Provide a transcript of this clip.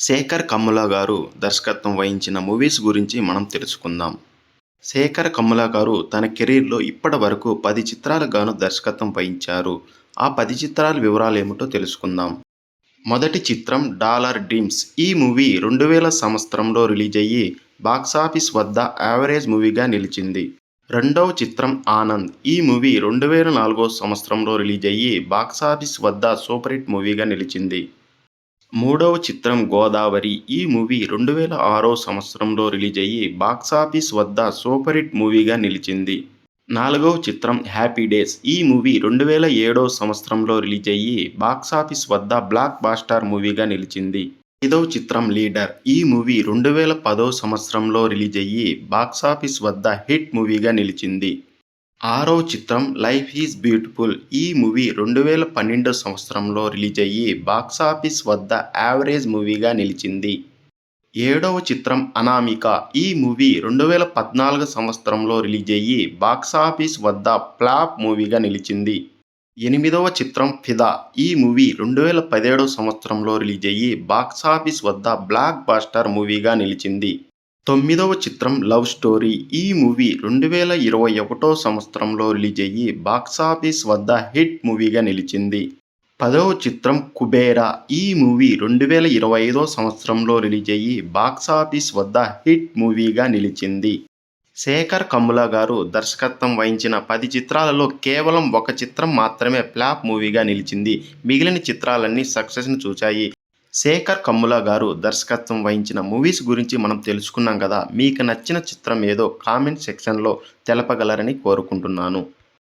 శేఖర్ కమ్ముల గారు దర్శకత్వం వహించిన మూవీస్ గురించి మనం తెలుసుకుందాం. శేఖర్ కమ్ముల గారు తన కెరీర్‌లో ఇప్పటివరకు 10 చిత్రాలకు గాను దర్శకత్వం వహించారు. ఆ 10 చిత్రాల వివరాలేమిటో తెలుసుకుందాం. మొదటి చిత్రం 'డాలర్ డ్రీమ్స్'. ఈ మూవీ 2000 సంవత్సరంలో రిలీజయ్యి బాక్సాఫీస్ వద్ద యావరేజ్ మూవీగా నిలిచింది. రెండవ చిత్రం 'ఆనంద్'. ఈ మూవీ 2004 సంవత్సరంలో రిలీజయ్యి బాక్సాఫీస్ వద్ద సూపర్ హిట్ మూవీగా నిలిచింది. మూడవ చిత్రం 'గోదావరి'. ఈ మూవీ 2006 సంవత్సరంలో రిలీజయ్యి బాక్సాఫీస్ వద్ద సూపర్ హిట్ మూవీగా నిలిచింది. నాలుగవ చిత్రం 'హ్యాపీ డేస్'. ఈ మూవీ 2007 సంవత్సరంలో రిలీజయ్యి బాక్సాఫీస్ వద్ద బ్లాక్ బస్టర్ మూవీగా నిలిచింది. ఐదవ చిత్రం 'లీడర్'. ఈ మూవీ 2010 సంవత్సరంలో రిలీజయ్యి బాక్సాఫీస్ వద్ద హిట్ మూవీగా నిలిచింది. ఆరవ చిత్రం 'లైఫ్ ఈజ్ బ్యూటిఫుల్'. ఈ మూవీ 2012 సంవత్సరంలో రిలీజయ్యి బాక్సాఫీస్ వద్ద యావరేజ్ మూవీగా నిలిచింది. ఏడవ చిత్రం 'అనామిక'. ఈ మూవీ 2014 సంవత్సరంలో రిలీజయ్యి బాక్సాఫీస్ వద్ద ఫ్లాప్ మూవీగా నిలిచింది. ఎనిమిదవ చిత్రం 'ఫిదా'. ఈ మూవీ 2017 సంవత్సరంలో రిలీజయ్యి బాక్సాఫీస్ వద్ద బ్లాక్ బస్టర్ మూవీగా నిలిచింది. తొమ్మిదవ చిత్రం 'లవ్ స్టోరీ'. ఈ మూవీ 2021 సంవత్సరంలో రిలీజయ్యి బాక్సాఫీస్ వద్ద హిట్ మూవీగా నిలిచింది. పదవ చిత్రం 'కుబేరా'. ఈ మూవీ 2025 సంవత్సరంలో రిలీజయ్యి బాక్సాఫీస్ వద్ద హిట్ మూవీగా నిలిచింది. శేఖర్ కమ్ముల గారు దర్శకత్వం వహించిన 10 చిత్రాలలో కేవలం ఒక చిత్రం మాత్రమే ఫ్లాప్ మూవీగా నిలిచింది. మిగిలిన చిత్రాలన్నీ సక్సెస్‌ని చూశాయి. శేఖర్ కమ్ముల గారు దర్శకత్వం వహించిన మూవీస్ గురించి మనం తెలుసుకున్నాం కదా. మీకు నచ్చిన చిత్రం ఏదో కామెంట్ సెక్షన్‌లో తెలపగలరని కోరుకుంటున్నాను.